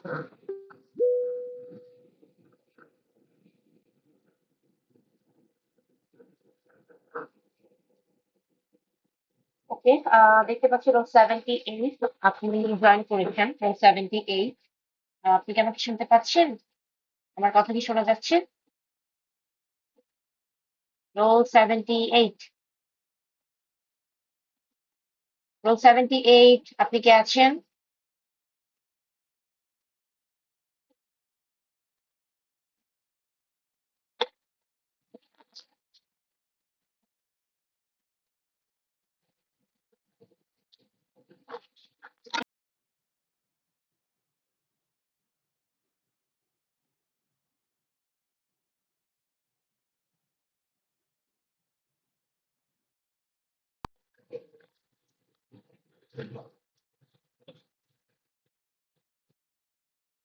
ওকে, দেখতে পাচ্ছি রোল 78 আপনি জয়েন করেছেন। রোল 78, আপনি কি আমাকে শুনতে পাচ্ছেন? আমার কথা কি শোনা যাচ্ছে? রোল 78, রোল 78, আপনি কে আছেন?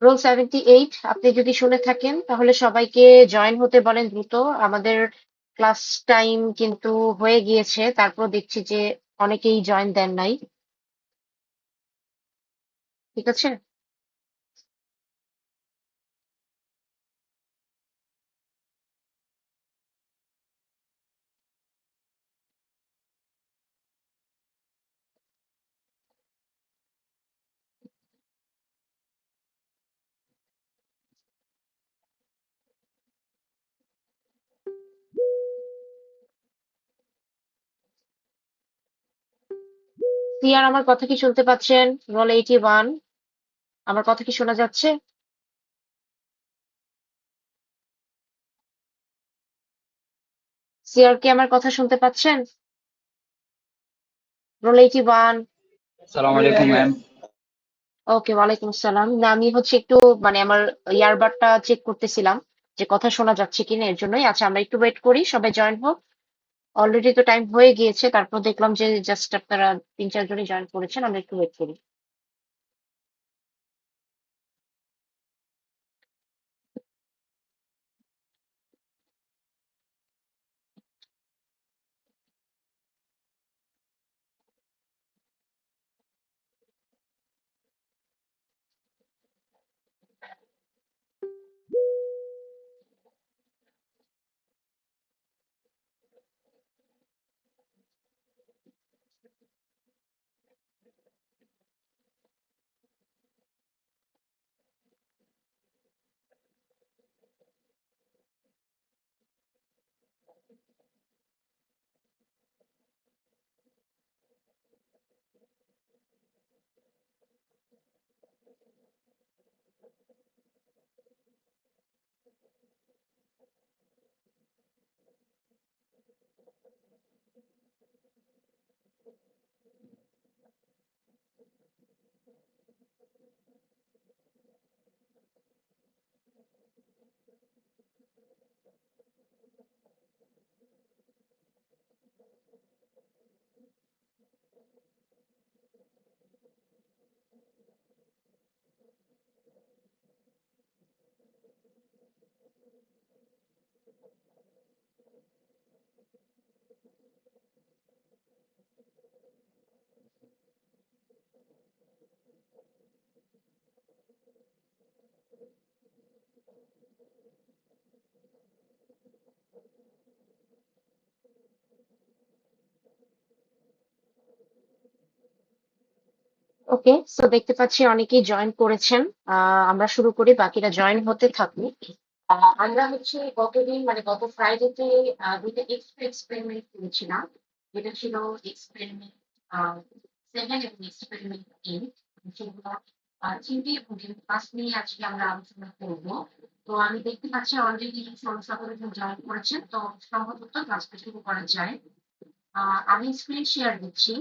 রোল 78, আপনি যদি শুনে থাকেন তাহলে সবাইকে জয়েন হতে বলেন দ্রুত। আমাদের ক্লাস টাইম কিন্তু হয়ে গিয়েছে, তারপর দেখছি যে অনেকেই জয়েন দেন নাই। ঠিক আছে। সিয়ার, আমার কথা কি শুনতে পাচ্ছেন? রোল 81, আমার কথা কি শোনা যাচ্ছে? সিয়ার, কি আমার কথা শুনতে পাচ্ছেন? রোল 81। সালাম আলাইকুম ম্যাম। ওকে, ওয়ালাইকুম আসসালাম। না, আমি হচ্ছে একটু মানে আমার ইয়ারবাডটা চেক করতেছিলাম যে কথা শোনা যাচ্ছে কিনা, এর জন্যই। আচ্ছা, আমরা একটু ওয়েট করি, সবাই জয়েন হোক। অলরেডি তো টাইম হয়ে গিয়েছে, তারপর দেখলাম যে জাস্ট আপনারা 3-4 জনই জয়েন করেছেন, আমরা একটু ওয়েট করি। ওকে, সো দেখতে পাচ্ছি অনেকেই জয়েন করেছেন। আমরা শুরু করি, বাকিরা জয়েন হতে থাকুক। আমরা হচ্ছে গতদিন মানে গত ফ্রাইডেতে দুইটা এক্সট্রা এক্সপেরিমেন্ট করেছিলাম, যেটা ছিল এক্সপেরিমেন্ট 7 এবং এক্সপেরিমেন্ট 8। সেগুলো থিওরি এবং ক্লাস নিয়ে আজকে আমরা আলোচনা করব। তো আমি দেখতে পাচ্ছি অলরেডি সকলে জয়েন করেছেন, তো সম্ভবত ক্লাসটা শুরু করা যায়। আমি স্ক্রিন শেয়ার দিচ্ছি।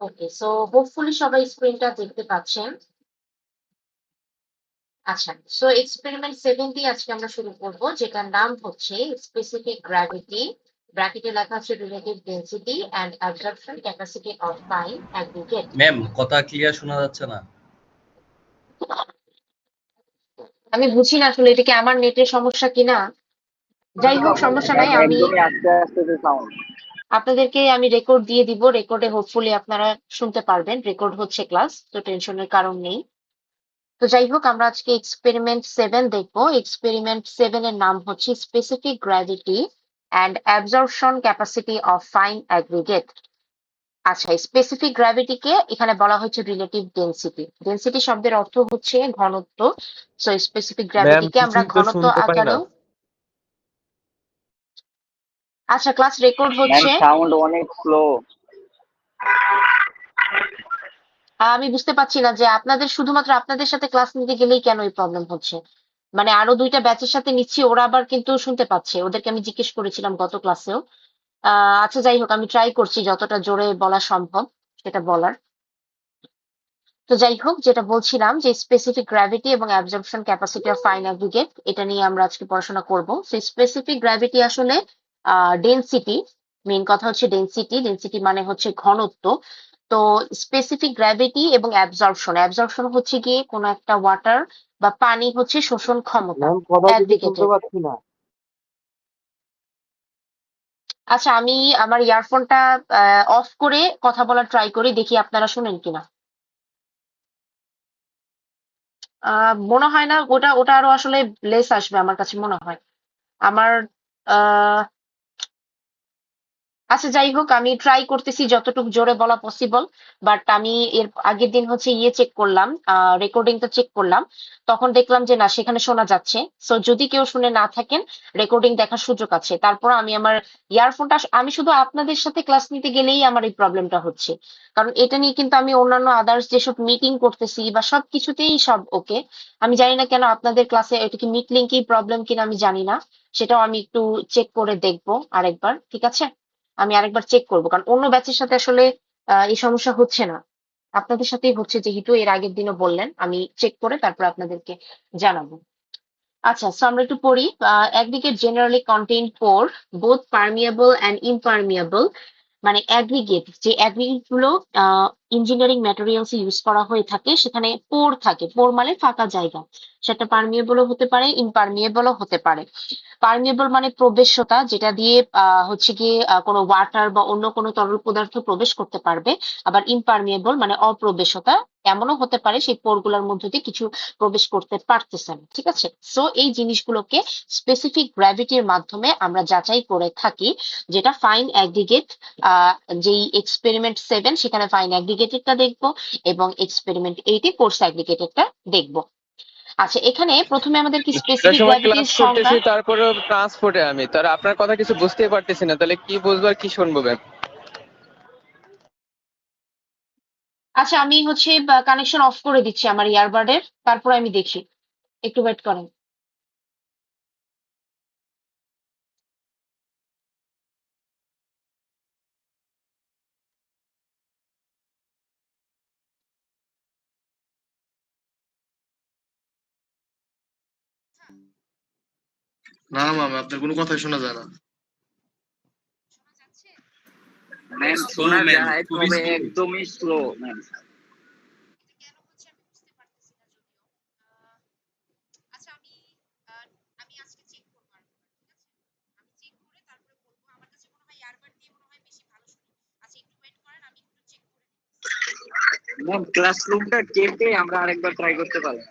ওকে, সো হোপফুলি সবাই স্ক্রিনটা দেখতে পাচ্ছেন। আচ্ছা, সো এক্সপেরিমেন্ট 7 দিয়ে আজকে আমরা শুরু করব, যেটার নাম হচ্ছে স্পেসিফিক গ্র্যাভিটি। ব্র্যাকেটে লেখা আছে relative density and absorption capacity of time aggregate. Ma'am, কথা ক্লিয়ার শোনা যাচ্ছে না। আমি বুঝি না আসলে এটা কি আমার নেটের সমস্যা কিনা। যাই হোক, সমস্যা নাই। আমি একদমই আস্তে আস্তে সাউন্ড। আপনাদেরকে আমি রেকর্ড দিয়ে দিব, রেকর্ডে হোপফুলি আপনারা শুনতে পারবেন। রেকর্ড হচ্ছে ক্লাস, তো টেনশনের কারণ নেই। তো যাই হোক, আমরা আজকে এক্সপেরিমেন্ট 7 দেখবো। এক্সপেরিমেন্ট 7 এর নাম হচ্ছে specific gravity and absorption capacity of fine aggregate. আচ্ছা, স্পেসিফিক গ্র্যাভিটিকে এখানে বলা হচ্ছে রিলেটিভ ডেনসিটি। ডেনসিটি শব্দের অর্থ হচ্ছে ঘনত্ব। সো স্পেসিফিক ম্যাম গ্র্যাভিটিকে আমরা কিছুই তো ঘনত্ব শুনতে পাই না। আকারেও। আচ্ছা, ক্লাস রেকর্ড ম্যাম হচ্ছে। সাউন্ড অনেক স্লো। আমি বুঝতে পারছি না যে আপনাদের, শুধুমাত্র আপনাদের সাথে ক্লাস নিতে গেলেই কেন এই প্রবলেম হচ্ছে। মানে আরো দুইটা ব্যাচের সাথে নিচ্ছি, ওরা আবার কিন্তু শুনতে পাচ্ছে। ওদেরকে আমি জিজ্ঞেস করেছিলাম গত ক্লাসেও। আচ্ছা, যাই হোক, আমি ট্রাই করছি যতটা জোরে বলা সম্ভব সেটা বলার। তো যাই হোক, যেটা বলছিলাম যে স্পেসিফিক গ্র্যাভিটি এবং absorption capacity of fine aggregate, এটা নিয়ে আমরা আজকে পড়াশোনা করব। সো স্পেসিফিক গ্র্যাভিটি আসলে ডেনসিটি। মেইন কথা হচ্ছে ডেনসিটি। ডেনসিটি মানে হচ্ছে ঘনত্ব। তো স্পেসিফিক গ্র্যাভিটি এবং অ্যাবজর্পশন, অ্যাবজর্পশন হচ্ছে গিয়ে কোনো একটা ওয়াটার বা পানি হচ্ছে শোষণ ক্ষমতা ম্যাম কথা কিছু শুনতে অ্যাগ্রিগেটের। পাচ্ছি না। আচ্ছা, আমি আমার ইয়ারফোনটা অফ করে কথা বলার ট্রাই করি, দেখি আপনারা শুনেন কিনা। মনে হয় না, ওটা ওটা আরো আসলে লেস আসবে আমার কাছে মনে হয়। আমার আহ আচ্ছা, যাই হোক, আমি ট্রাই করতেছি যতটুকু জোরে বলা পসিবল। বাট আমি এর আগের দিন হচ্ছে ইয়ে চেক করলাম, রেকর্ডিংটা চেক করলাম। তখন দেখলাম যে না, সেখানে শোনা যাচ্ছে। সো যদি কেউ শুনে না থাকেন, রেকর্ডিং দেখার সুযোগ আছে। তারপর আমি আমার ইয়ারফোনটা, আমি শুধু আপনাদের সাথে ক্লাস নিতে গেলেই আমার এই প্রবলেমটা হচ্ছে। কারণ এটা নিয়ে কিন্তু আমি অন্যান্য আদার্স যেসব মিটিং করতেছি বা সবকিছুতেই সব ওকে। আমি জানি না কেন আপনাদের ক্লাসে এটা কি মিট লিঙ্কেই প্রবলেম কিনা আমি জানি না। সেটাও আমি একটু চেক করে দেখবো আরেকবার, ঠিক আছে? আমি আরেকবার চেক করবো, কারণ অন্য ব্যাচের সাথে আসলে এই সমস্যা হচ্ছে না। আপনাদের সাথেই হচ্ছে, যেহেতু এর আগের দিনও বললেন। আমি চেক করে তারপর আপনাদেরকে জানাবো। আচ্ছা, সো আমরা একটু পড়ি। একদিকে generally contain pore, both permeable and impermeable. মানে অ্যাগ্রিগেট, যে অ্যাগ্রিগেট গুলো ইঞ্জিনিয়ারিং ম্যাটেরিয়ালস ইউজ করা হয়ে থাকে, সেখানে পোর থাকে। পোর মানে ফাঁকা জায়গা। সেটা পারমিয়েবলও হতে পারে, ইমপারমিয়েবলও হতে পারে। পার্মিয়েবল মানে প্রবেশ্যতা, যেটা দিয়ে হচ্ছে গিয়ে কোনো ওয়াটার বা অন্য কোনো তরল পদার্থ প্রবেশ করতে পারবে। আবার ইমপারমিয়েবল মানে অপ্রবেশতা। এমনও হতে পারে সেই পোরগুলোর মধ্য দিয়ে কিছু প্রবেশ করতে পারতেছে না, ঠিক আছে? সো এই জিনিসগুলোকে স্পেসিফিক গ্র্যাভিটির মাধ্যমে আমরা যাচাই করে থাকি। যেটা ফাইন অ্যাগ্রিগেট, যেই এক্সপেরিমেন্ট 7 সেখানে ফাইন অ্যাগ্রিগেটেডটা দেখবো, এবং এক্সপেরিমেন্ট 8 কোর্স অ্যাগ্রিগেটেডটা দেখবো। আচ্ছা, এখানে প্রথমে আমাদের কি একটা স্পেসিফিক সময় গ্র্যাভিটির ক্লাস সংজ্ঞা। করতেছি, তারপরেও ট্রান্সপোর্টে আমি তার আপনার কথা কিছু বুঝতেই পারতেছি না, তাহলে কি বুঝবো আর কি শুনবো ম্যাম? আচ্ছা, আমি হচ্ছে কানেকশন অফ করে দিচ্ছি আমার ইয়ারবাডের, তারপর আমি দেখি। একটু ওয়েট করেন। না ম্যাম, আপনার কোনো কথাই শোনা যায় না। ম্যাম স্লো শোনা ম্যাম, যায় খুবই তবে স্লো। একদমই স্লো ম্যাম। ম্যাম ক্লাসরুমটা কেটে আমরা আরেকবার ট্রাই করতে পারি?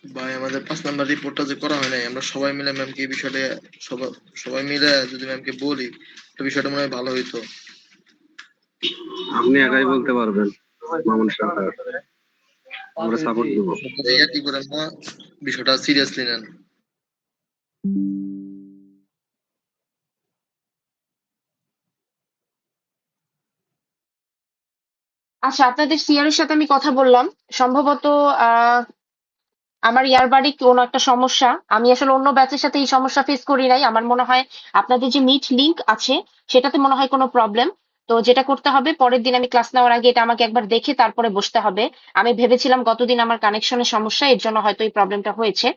ভাই আমাদের 5 নাম্বার রিপোর্টটা যে করা হয় নাই, আমরা সবাই মিলে ম্যামকে এই বিষয়টা সবাই সবাই মিলে যদি ম্যামকে বলি, তো বিষয়টা মনে হয় ভালো হইতো। আপনি একাই বলতে পারবেন মামুন সরকার, আমরা সাপোর্ট দেবো। ভাইয়া কি করেন না, বিষয়টা সিরিয়াসলি নেন। আচ্ছা, আপনাদের সিআর এর সাথে আমি কথা বললাম। সম্ভবত আহ আমার ইয়ারবাডে কোনো একটা সমস্যা। আমি আসলে অন্য ব্যাচের সাথে এই সমস্যা ফেস করি নাই। আমার মনে হয় আপনাদের যে মিট লিংক আছে সেটাতে মনে হয় কোনো প্রবলেম। তো যেটা করতে হবে, পরের দিন আমি ক্লাস নেওয়ার আগে এটা আমাকে একবার দেখে তারপরে বসতে হবে। আমি ভেবেছিলাম গতদিন আমার কানেকশনের সমস্যা, এর জন্য হয়তো এই প্রবলেমটা হয়েছে।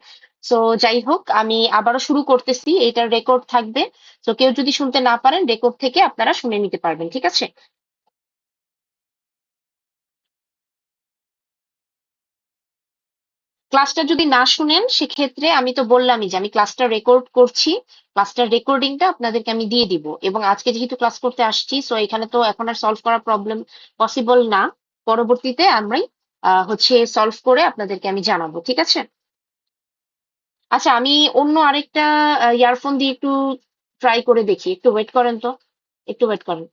সো যাই হোক, আমি আবারও শুরু করতেছি। এটার রেকর্ড থাকবে। তো কেউ যদি শুনতে না পারেন, রেকর্ড থেকে আপনারা শুনে নিতে পারবেন, ঠিক আছে? ক্লাসটা যদি না শুনেন, সেক্ষেত্রে আমি তো বললামই যে আমি ক্লাসটা রেকর্ড করছি। ক্লাসটার রেকর্ডিংটা আপনাদেরকে আমি দিয়ে দিব। এবং আজকে যেহেতু ক্লাস করতে আসছি, সো এখানে তো এখন আর সলভ করা প্রবলেম পসিবল না। পরবর্তীতে আমরাই হচ্ছে সলভ করে আপনাদেরকে আমি জানাবো, ঠিক আছে? আচ্ছা, আমি অন্য আরেকটা ইয়ারফোন দিয়ে একটু ট্রাই করে দেখি। একটু ওয়েট করেন তো, একটু ওয়েট করেন।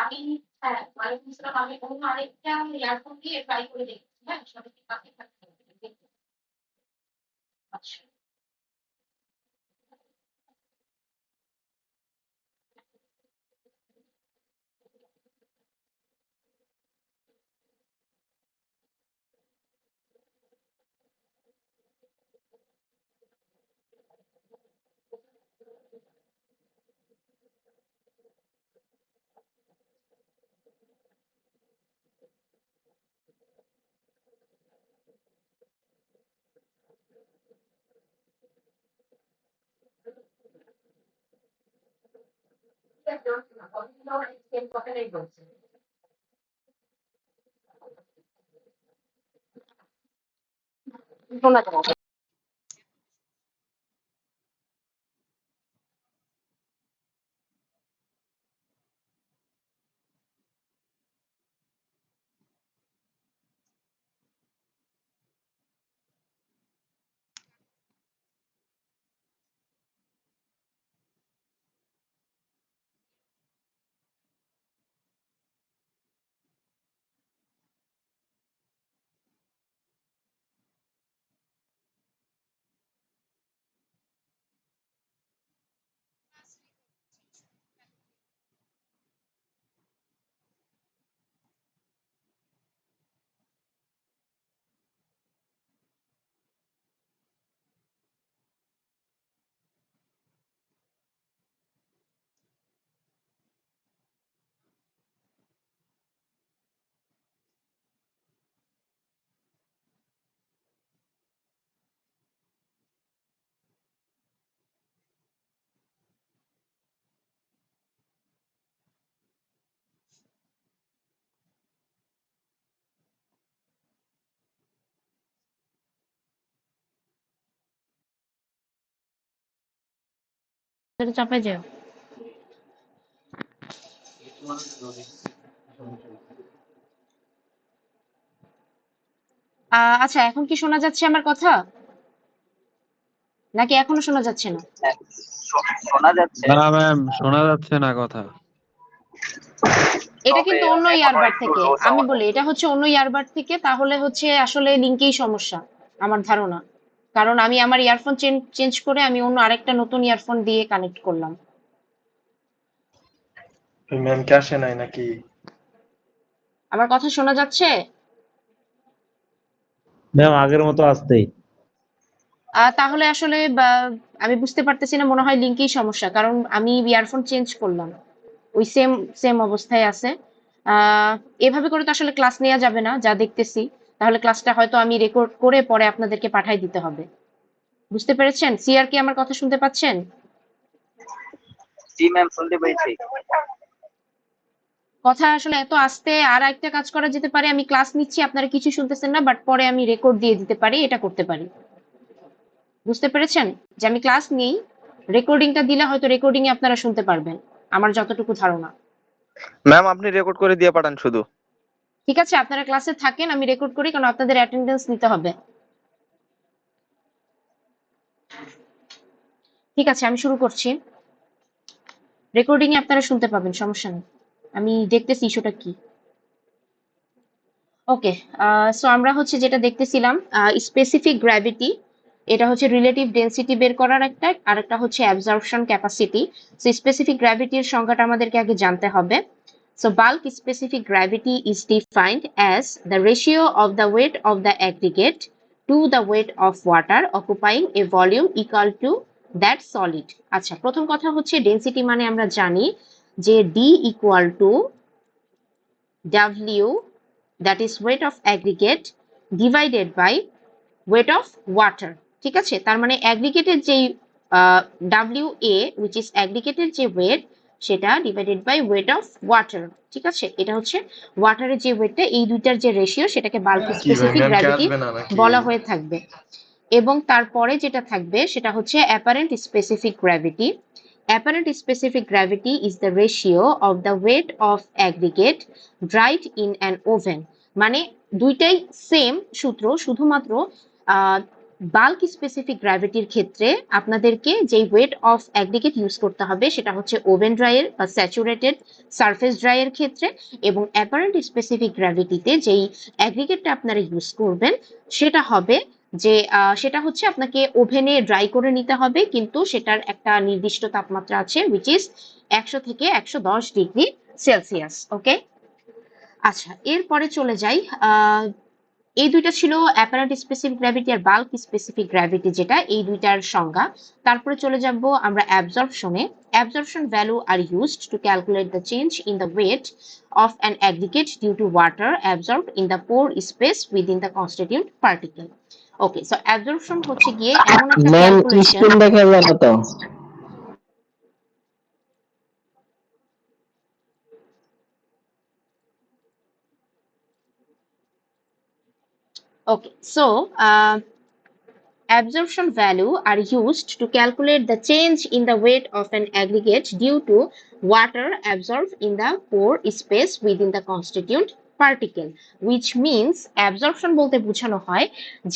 আমি হ্যাঁ, ওয়ালাইকুম আসসালাম। আমি অন্য আরেকটা ইয়ারফোন দিয়ে ট্রাই করে দেখছি। হ্যাঁ, সবাইকে পাশে থাকতে হবে। আচ্ছা। শোনা যায় না। এটা চাপে যাও। আচ্ছা, এখন কি শোনা যাচ্ছে আমার কথা? নাকি এখনো শোনা যাচ্ছে না? শোনা যাচ্ছে, না ম্যাম, শোনা যাচ্ছে না কথা। এটা তবে কিন্তু অন্য এখনো ইয়ারবাড একটু থেকে। লো আমি সাউন্ড বলি হচ্ছে। এটা হচ্ছে অন্য ইয়ারবাড থেকে, তাহলে হচ্ছে আসলে লিঙ্কেই সমস্যা আমার ধারণা। কারণ আমি আমার ইয়ারফোন চেঞ্জ করে আমি অন্য আরেকটা নতুন ইয়ারফোন দিয়ে কানেক্ট করলাম। ম্যাম কি আসে নাই নাকি? আমার কথা শোনা যাচ্ছে? ম্যাম আগের মতো আসতেই। তাহলে আসলে আমি বুঝতে পারতেছি না, মনে হয় লিঙ্কেই সমস্যা। কারণ আমি ইয়ারফোন চেঞ্জ করলাম, ওই সেম সেম অবস্থায় আছে। আহ এভাবে করে তো আসলে ক্লাস নেওয়া যাবে না, যা দেখতেছি। তাহলে ক্লাসটা হয়তো আমি রেকর্ড করে পরে আপনাদেরকে পাঠাই দিতে হবে। বুঝতে পেরেছেন? সিআর কি আমার কথা শুনতে পাচ্ছেন? জি ম্যাম, শুনতে পেয়েছি। কথা আসলে এত আস্তে। আর একটা কাজ করা যেতে পারে, আমি ক্লাস নিচ্ছি, আপনারা কিছু শুনতেছেন না, বাট পরে আমি রেকর্ড দিয়ে দিতে পারি, এটা করতে পারি। বুঝতে পেরেছেন? যে আমি ক্লাস নেই, রেকর্ডিংটা দিলে হয়তো রেকর্ডিং এ আপনারা শুনতে পারবেন, আমার যতটুকু ধারণা। ম্যাম আপনি রেকর্ড করে দিয়ে পাঠান শুধু। ঠিক আছে, আপনারা ক্লাসে থাকেন, আমি রেকর্ড করি, কারণ আপনাদের অ্যাটেন্ডেন্স নিতে হবে। ঠিক আছে, আমি শুরু করছি। রেকর্ডিং এ আপনারা শুনতে পাবেন, সমস্যা নেই। আমি দেখতেছি ইস্যুটা কি। ওকে, সো আমরা হচ্ছে যেটা দেখতেছিলাম স্পেসিফিক গ্র্যাভিটি, এটা হচ্ছে রিলেটিভ ডেনসিটি বের করার একটা, আর একটা হচ্ছে অ্যাবজর্পশন ক্যাপাসিটি। সো স্পেসিফিক গ্র্যাভিটির সংজ্ঞাটা আমাদেরকে আগে জানতে হবে। So bulk specific gravity is defined as the ratio of the weight of the aggregate to the weight of water occupying a volume equal to that solid. আচ্ছা, প্রথম কথা হচ্ছে density মানে আমরা জানি যে D equal to W, that is weight of aggregate divided by weight of water. ঠিক আছে, তার মানে অ্যাগ্রিগেটের যে WA which is অ্যাগ্রিগেটের যে ওয়েট সেটা divided by weight of water. ঠিক আছে, এটা হচ্ছে ওয়াটারের যে ওয়েটটা, এই দুইটার যে রেশিও সেটাকে বাল্ক কি ভাই স্পেসিফিক ম্যাম কে গ্র্যাভিটি আসবে না নাকি? বলা হয়ে থাকবে। এবং তারপরে যেটা থাকবে সেটা হচ্ছে apparent specific gravity. Apparent specific gravity is the ratio of the weight of aggregate dried in an oven. মানে দুইটাই সেম সূত্র, শুধুমাত্র বাল্ক স্পেসিফিক গ্র্যাভিটির ক্ষেত্রে আপনাদেরকে যে ওয়েট অফ অ্যাগ্রিগেট ইউজ করতে হবে সেটা হচ্ছে ওভেন ড্রাইয়ের বা স্যাচুরেটেড সারফেস ড্রাইয়ের ক্ষেত্রে, এবং অ্যাপারেন্ট স্পেসিফিক গ্র্যাভিটিতে যেই অ্যাগ্রিগেটটা আপনারা ইউজ করবেন সেটা হবে যে সেটা হচ্ছে আপনাকে ওভেনে ড্রাই করে নিতে হবে, কিন্তু সেটার একটা নির্দিষ্ট তাপমাত্রা আছে which is 100 থেকে 110 ডিগ্রি সেলসিয়াস। ওকে, আচ্ছা এরপরে চলে যাই। এই দুইটা ছিল অ্যাপারেন্ট স্পেসিফিক গ্র্যাভিটি আর বাল্ক স্পেসিফিক গ্র্যাভিটি, যেটা এই দুইটার সংজ্ঞা। তারপরে চলে যাব আমরা অ্যাবজর্পশনে। Absorption value are used to calculate the change in the weight of an aggregate due to water absorbed in the pore space within the constituent particle. Okay, so absorption হচ্ছে গিয়ে এমন একটা ম্যাম ক্যালকুলেশন। স্ক্রিন দেখা যায় না তো। Okay, so absorption value are used to calculate the change in the weight of an aggregate due to water absorbed in the pore space within the constituent particle, which means absorption বলতে বোঝানো হয়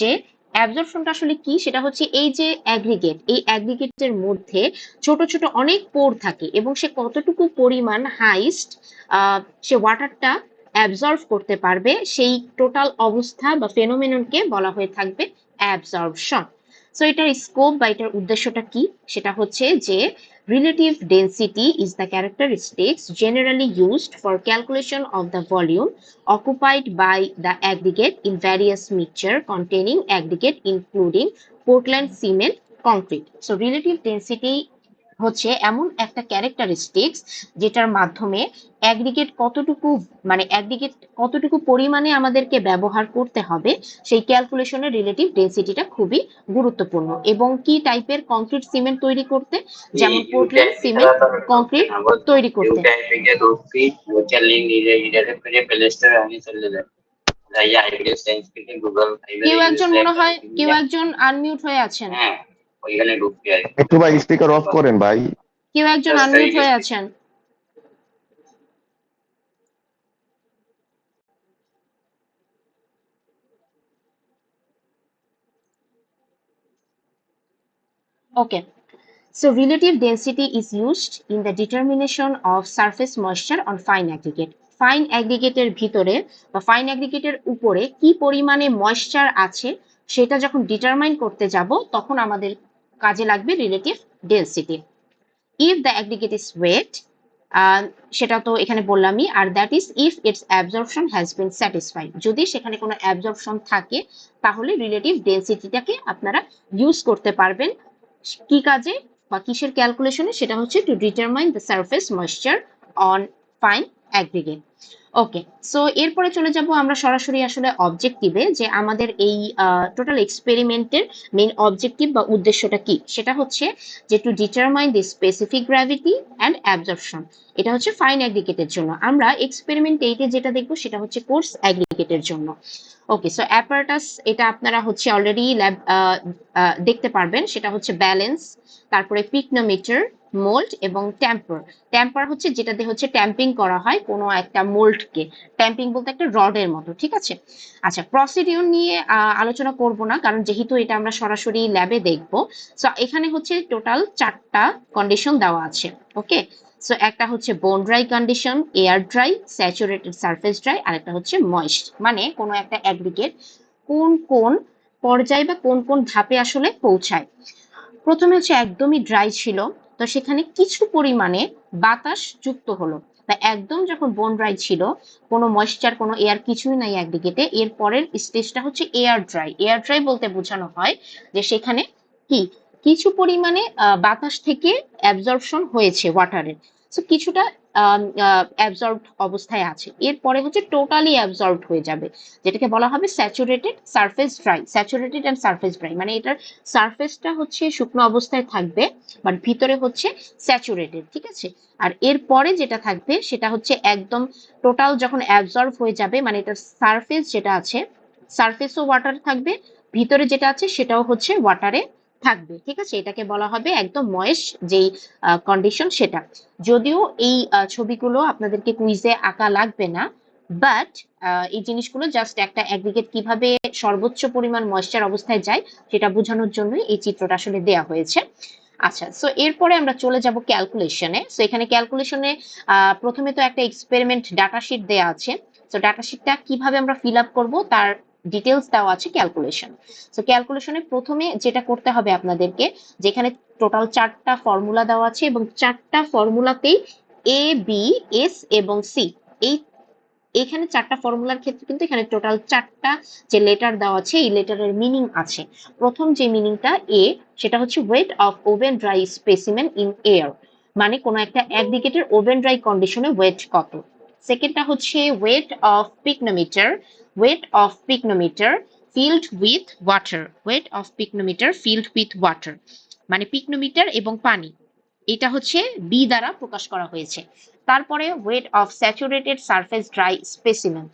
যে অ্যাবজর্পশনটা আসলে কি, সেটা হচ্ছে এই যে অ্যাগ্রিগেট, এই অ্যাগ্রিগেটের মধ্যে ছোট ছোট অনেক পোর থাকে এবং সে কতটুকু পরিমাণ হাইস্ট সে ওয়াটারটা অ্যাবজর্ব করতে পারবে, সেই টোটাল অবস্থা বা ফেনোমেননকে বলা হয়ে থাকবে অ্যাবজর্পশন। সো এটার স্কোপ বা এটার উদ্দেশ্যটা কি, সেটা হচ্ছে যে relative density is the characteristics generally used for calculation of the volume occupied by the aggregate in various mixture containing aggregate including Portland cement concrete. So relative density হচ্ছে এমন একটা ক্যারেক্টারিস্টিক্স যেটার মাধ্যমে অ্যাগ্রিগেট কতটুকু, মানে অ্যাগ্রিগেট কতটুকু পরিমাণে আমাদেরকে ব্যবহার করতে হবে সেই ক্যালকুলেশনের রিলেটিভ ডেন্সিটিটা খুবই গুরুত্বপূর্ণ। এবং কি টাইপের কংক্রিট সিমেন্ট তৈরি করতে, যেমন পোর্টল্যান্ড সিমেন্ট কংক্রিট তৈরি করতে। কেউ একজন আনমিউট হয়ে আছেন, একটু ভাই স্পিকার অফ করেন ভাই। কেউ একজন আনমিউট হয়ে আছেন। Okay, so relative density is used in the determination of surface moisture on fine aggregate. Fine অ্যাগ্রিগেটের ভিতরে বা ফাইন অ্যাগ্রিগেটের উপরে কি পরিমাণে ময়েশ্চার আছে সেটা যখন ডিটারমাইন করতে যাব তখন আমাদের কাজে লাগবে relative density. If the aggregate is wet, সেটা তো এখানে বললামই, আর that is if its absorption has been satisfied. যদি সেখানে কোনো অ্যাবজর্পশন থাকে তাহলে রিলেটিভ ডেন্সিটিটাকে আপনারা ইউজ করতে পারবেন কি কাজে বা কিসের ক্যালকুলেশনে, সেটা হচ্ছে to determine the surface moisture on fine aggregate. Okay, so এরপরে চলে যাব আমরা সরাসরি আসলে অবজেক্টিভে, যে আমাদের এই টোটাল এক্সপেরিমেন্টের মেইন অবজেক্টিভ বা উদ্দেশ্যটা কি। সেটা হচ্ছে যে to determine the specific gravity and absorption. এটা হচ্ছে ফাইন অ্যাগ্রিগেটের জন্য। আমরা এক্সপেরিমেন্ট 8 এ যেটা দেখবো সেটা হচ্ছে কোর্স অ্যাগ্রিগেটের জন্য। ওকে, সো অ্যাপারেটাস এটা আপনারা হচ্ছে অলরেডি ল্যাব দেখতে পারবেন। সেটা হচ্ছে ব্যালেন্স, তারপরে পিকনোমিটার, মোল্ড এবং ট্যাম্পার। ট্যাম্পার হচ্ছে যেটাতে হচ্ছে ট্যাম্পিং করা হয় কোনো একটা মোল্ডকে। ট্যাম্পিং বলতে একটা রডের মতো, ঠিক আছে। আচ্ছা, প্রসিডিউর নিয়ে আলোচনা করব না, কারণ যেহেতু এটা আমরা সরাসরি ল্যাবে দেখব। সো এখানে হচ্ছে টোটাল 4টা কন্ডিশন দেওয়া আছে। ওকে, সো একটা হচ্ছে bone dry condition, air dry, saturated surface dry, আর একটা হচ্ছে ময়েস্ট। মানে কোনো একটা অ্যাগ্রিগেট কোন কোন পর্যায়ে বা কোন কোন ধাপে আসলে পৌঁছায়। প্রথমে হচ্ছে একদমই ড্রাই ছিল, তো সেখানে কিছু পরিমাণে বাতাস যুক্ত হলো। তা একদম যখন বোন ড্রাই ছিল, কোনো ময়েশ্চার কোনো এয়ার কিছুই নাই একদিকেতে, এর পরের স্টেজটা হচ্ছে এয়ার ড্রাই। এয়ার ড্রাই বলতে বোঝানো হয় যে সেখানে কি কিছু পরিমাণে বাতাস থেকে অ্যাবজর্পশন হয়েছে ওয়াটারের, সো কিছুটা অ্যাবজর্বড অবস্থায় আছে। এরপরে হচ্ছে টোটালি অ্যাবজর্বড হয়ে যাবে, যেটাকে বলা হবে saturated surface dry. Saturated and surface dry মানে এটার সারফেসটা হচ্ছে শুকনো অবস্থায় থাকবে, বাট ভিতরে হচ্ছে স্যাচুরেটেড, ঠিক আছে। আর এরপরে যেটা থাকবে সেটা হচ্ছে একদম টোটাল যখন অ্যাবজর্ব হয়ে যাবে, মানে এটার সারফেস যেটা আছে, সারফেসও ওয়াটার থাকবে, ভিতরে যেটা আছে সেটাও হচ্ছে ওয়াটারে থাকবে, ঠিক আছে। এটাকে বলা হবে একদম ময়েস্ট যেই কন্ডিশন সেটা। যদিও এই ছবিগুলো আপনাদেরকে কুইজে আঁকা লাগবে না, বাট এই জিনিসগুলো জাস্ট একটা অ্যাগ্রিগেট কিভাবে সর্বোচ্চ পরিমাণ ময়েশ্চার অবস্থায় যায় সেটা বোঝানোর জন্যই এই চিত্রটা আসলে দেয়া হয়েছে। আচ্ছা, সো এরপরে আমরা চলে যাব ক্যালকুলেশনে। সো এখানে ক্যালকুলেশনে প্রথমে তো একটা এক্সপেরিমেন্ট ডাটা শিট দেয়া আছে। সো ডাটা শিটটা কিভাবে আমরা ফিল আপ করবো তার ডিটেলস দেওয়া আছে ক্যালকুলেশন। সো ক্যালকুলেশনে প্রথমে যেটা করতে হবে আপনাদেরকে, যেখানে টোটাল 4টা ফর্মুলা দেওয়া আছে এবং 4টা ফর্মুলাতেই এ, বি, এস এবং সি, এখানে 4টা ফর্মুলার ক্ষেত্রে কিন্তু এখানে টোটাল 4টা যে লেটার দেওয়া আছে এই লেটারের মিনিং আছে। প্রথম যে মিনিংটা এ, সেটা হচ্ছে weight of oven dry specimen in air, মানে কোনো একটা অ্যাগ্রিগেটের ওভেন ড্রাই কন্ডিশনে ওয়েট কত। সেকেন্ডটা হচ্ছে weight of pycnometer, weight of pycnometer filled with water, weight of pycnometer filled with water, মানে পিকনোমিটার এবং পানি, এটা হচ্ছে বি দ্বারা প্রকাশ করা হয়েছে। তারপরে weight of saturated surface dry specimen,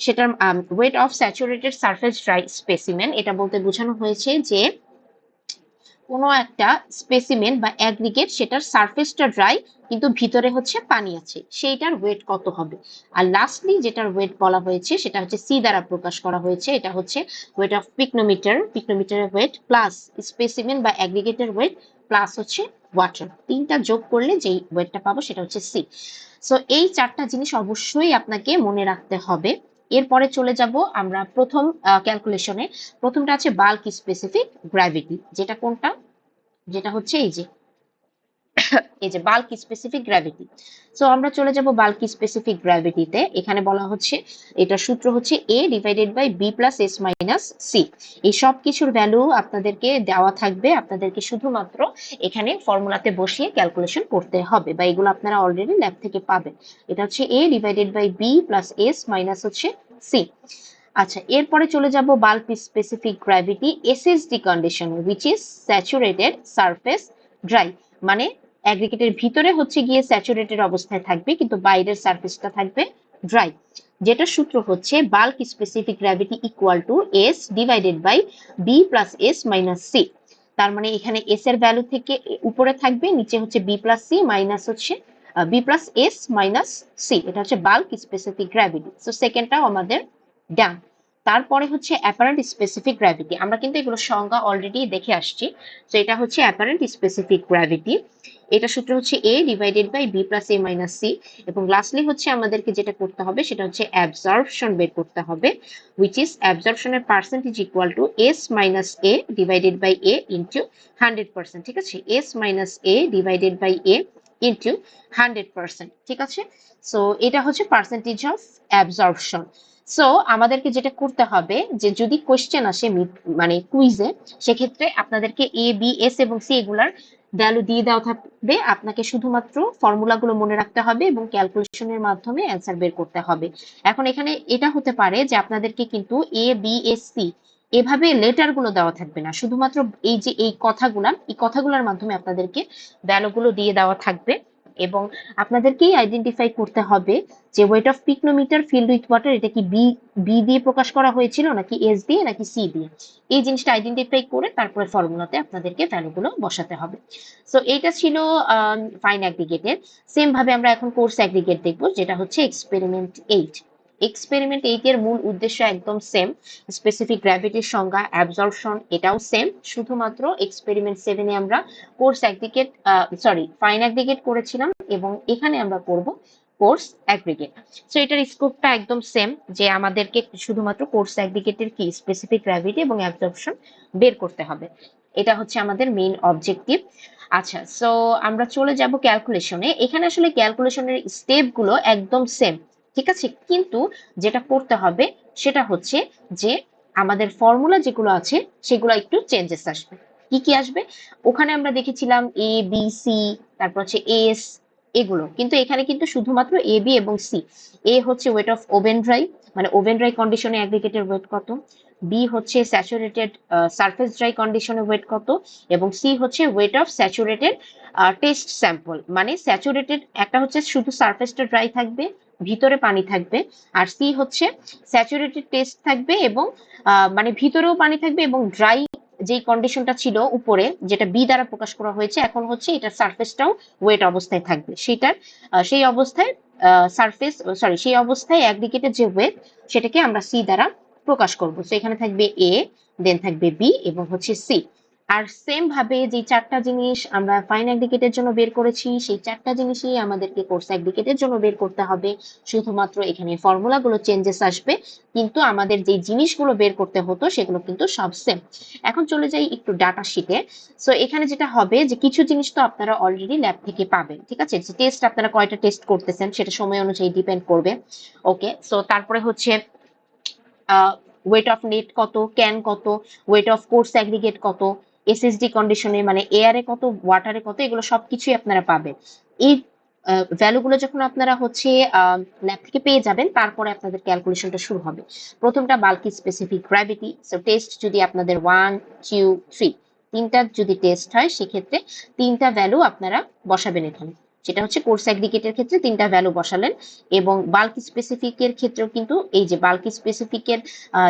সেটার weight of saturated surface dry specimen এটা বলতে বোঝানো হয়েছে যে কোনো একটা স্পেসিমেন বা অ্যাগ্রিগেট সেটার সারফেসটা ড্রাই কিন্তু ভিতরে হচ্ছে পানি আছে, সেইটার ওয়েট কত হবে। আর লাস্টলি যেটার ওয়েট বলা হয়েছে সেটা হচ্ছে সি দ্বারা প্রকাশ করা হয়েছে, এটা হচ্ছে ওয়েট অফ পিকনোমিটার, পিকনোমিটারের ওয়েট প্লাস স্পেসিমেন বা অ্যাগ্রিগেটের ওয়েট প্লাস হচ্ছে ওয়াটার, তিনটা যোগ করলে যেই ওয়েটটা পাবো সেটা হচ্ছে সি। সো এই 4টা জিনিস অবশ্যই আপনাকে মনে রাখতে হবে। এরপরে চলে যাব আমরা প্রথম ক্যালকুলেশনে। প্রথমটা আছে বাল্ক স্পেসিফিক গ্র্যাভিটি, যেটা কোনটা, যেটা হচ্ছে এই যে বাল্ক স্পেসিফিক গ্র্যাভিটি। সো আমরা চলে যাব বাল্ক স্পেসিফিক গ্র্যাভিটিতে। এখানে বলা হচ্ছে এটা সূত্র হচ্ছে a divided by b plus s minus c। এই সব কিছুর ভ্যালু আপনাদেরকে দেওয়া থাকবে, আপনাদেরকে শুধুমাত্র এখানে ফর্মুলাতে বসিয়ে ক্যালকুলেশন করতে হবে, বা এগুলো আপনারা অলরেডি ল্যাব থেকে পাবেন। এটা হচ্ছে a divided by b plus s minus হচ্ছে c। আচ্ছা, এরপরে চলে যাব bulk specific gravity SSD condition, which is saturated surface dry, মানে অ্যাগ্রিগেটের ভিতরে হচ্ছে গিয়ে স্যাচুরেটেড অবস্থায় থাকবে কিন্তু বাইরের সারফেসটা থাকবে ড্রাই, যেটা সূত্র হচ্ছে bulk specific gravity equal to S divided by B plus S minus C. তার মানে এখানে এস এর ভ্যালু থেকে উপরে থাকবে, নিচে হচ্ছে বি প্লাস সি মাইনাস হচ্ছে B plus S minus C, এটা হচ্ছে বাল্ক স্পেসিফিক গ্র্যাভিটি। সো সেকেন্ডটাও আমাদের ডান। তারপরে হচ্ছে অ্যাপারেন্ট স্পেসিফিক গ্র্যাভিটি, আমরা কিন্তু এগুলো সংজ্ঞা অলরেডি দেখে আসছি। তো এটা হচ্ছে অ্যাপারেন্ট স্পেসিফিক গ্র্যাভিটি, এটা সূত্র হচ্ছে a divided by b plus a minus c। এবং লাস্টলি হচ্ছে আমাদেরকে যেটা করতে হবে সেটা হচ্ছে অ্যাবজর্পশন বের করতে হবে, হুইচ ইজ অ্যাবজর্পশনের percentage equal to s minus a divided by a into 100%, ঠিক আছে। s minus a divided by a into 100%, ঠিক আছে। সো এটা হচ্ছে পার্সেন্টেজ অফ অ্যাবজর্পশন। সো আমাদেরকে যেটা করতে হবে যে যদি কোশ্চেন আসে মানে কুইজে, সেক্ষেত্রে আপনাদেরকে এ বি এস এবং সি এগুলার ভ্যালু দিয়ে দেওয়া থাকবে, আপনাকে শুধুমাত্র ফর্মুলাগুলো মনে রাখতে হবে এবং ক্যালকুলেশনের মাধ্যমে অ্যান্সার বের করতে হবে। এখন এখানে এটা হতে পারে যে আপনাদেরকে কিন্তু এ বি এস সি এভাবে লেটার গুলো দেওয়া থাকবে না, শুধুমাত্র এই যে এই কথাগুলোর মাধ্যমে আপনাদেরকে ভ্যালুগুলো দিয়ে দেওয়া থাকবে এবং আপনাদেরকেই আইডেন্টিফাই করতে হবে যে weight of pycnometer filled with water এটা কি বি বি দিয়ে প্রকাশ করা হয়েছিল নাকি এস দিয়ে নাকি সি দিয়ে। এই জিনিসটা আইডেন্টিফাই করে তারপরে ফর্মুলাতে আপনাদেরকে ভ্যালুগুলো বসাতে হবে। সো এইটা ছিল ফাইন অ্যাগ্রিগেটের। সেম ভাবে আমরা এখন কোর্স অ্যাগ্রিগেট দেখবো, যেটা হচ্ছে এক্সপেরিমেন্ট 8। এক্সপেরিমেন্ট 8 এর মূল উদ্দেশ্য একদম সেম, স্পেসিফিক গ্র্যাভিটির সংজ্ঞা, অ্যাবজর্পশন এটাও সেম, শুধুমাত্র এক্সপেরিমেন্ট 7 এ আমরা কোর্স অ্যাগ্রিগেট ফাইন অ্যাগ্রিগেট করেছিলাম এবং এখানে আমরা করব কোর্স অ্যাগ্রিগেট। সো এটার স্কোপটা একদম সেম, যে আমাদেরকে শুধুমাত্র কোর্স অ্যাগ্রিগেটের কি স্পেসিফিক গ্র্যাভিটি এবং অ্যাবজর্পশন বের করতে হবে, এটা হচ্ছে আমাদের মেইন অবজেক্টিভ। আচ্ছা, সো আমরা চলে যাব ক্যালকুলেশনে। এখানে আসলে ক্যালকুলেশনের স্টেপগুলো একদম সেম, ঠিক আছে, কিন্তু যেটা করতে হবে সেটা হচ্ছে যে আমাদের ফর্মুলা যেগুলো আছে সেগুলো একটু চেঞ্জেস আসবে। কি কি আসবে? ওখানে আমরা দেখেছিলাম এ বি সি, তারপর হচ্ছে এস, এগুলো কিন্তু এখানে কিন্তু শুধুমাত্র এ বি এবং সি। এ হচ্ছে ওয়েট অফ ওভেন ড্রাই, মানে ওভেন ড্রাই কন্ডিশনে অ্যাগ্রিগেটের ওয়েট কত, বি হচ্ছে স্যাচুরেটেড সারফেস ড্রাই কন্ডিশনে ওয়েট কত, এবং সি হচ্ছে weight of saturated test sample. মানে স্যাচুরেটেড একটা হচ্ছে শুধু সারফেসটা ড্রাই থাকবে, ভিতরে পানি থাকবে, আর সি হচ্ছে স্যাচুরেটেড টেস্ট থাকবে এবং মানে ভিতরেও পানি থাকবে এবং ড্রাই যেই কন্ডিশনটা ছিল উপরে, যেটা বি দ্বারা প্রকাশ করা হয়েছে, এখন হচ্ছে এটার সারফেসটাও ওয়েট অবস্থায় থাকবে। সেটার সেই অবস্থায় সেই অবস্থায় অ্যাগ্রিগেটের যে ওয়েট সেটাকে আমরা সি দ্বারা প্রকাশ করব। তো এখানে থাকবে এ, দেন থাকবে বি এবং হচ্ছে সি। আর সেম ভাবে যে চারটা জিনিস আমরা ফাইন অ্যাগ্রিগেটের জন্য বের করেছি, সেই চারটা জিনিসই আমাদেরকে কোর্স অ্যাগ্রিগেটের জন্য বের করতে হবে। শুধুমাত্র এখানে ফর্মুলাগুলো চেঞ্জেস আসবে, কিন্তু আমাদের যে জিনিসগুলো বের করতে হতো সেগুলো কিন্তু সব সেম। এখন চলে যাই একটু ডাটা শিটে। সো এখানে যেটা হবে যে কিছু জিনিস তো আপনারা অলরেডি ল্যাব থেকে পাবেন, ঠিক আছে, যে টেস্ট আপনারা কয়টা টেস্ট করতেছেন সেটা সময় অনুযায়ী ডিপেন্ড করবে। ওকে, সো তারপরে হচ্ছে ওয়েট অফ নেট কত, ক্যান কত, ওয়েট অফ কোর্স অ্যাগ্রিগেট কত, এসএসডি কন্ডিশনে মানে এয়ারে কত, ওয়াটারে কত, এগুলো সবকিছুই আপনারা পাবেন। এই ভ্যালুগুলো যখন আপনারা হচ্ছে ল্যাব থেকে পেয়ে যাবেন, তারপরে আপনাদের ক্যালকুলেশনটা শুরু হবে। প্রথমটা bulky specific gravity. So test যদি আপনাদের 1 2 3 তিনটা যদি টেস্ট হয়, সেক্ষেত্রে তিনটা ভ্যালু আপনারা বসাবেন এখানে, যেটা হচ্ছে কোর্স অ্যাগ্রিগেটের ক্ষেত্রে তিনটা ভ্যালু বসালেন। এবং বাল্কি স্পেসিফিকের ক্ষেত্রেও কিন্তু এই যে বাল্কি স্পেসিফিকের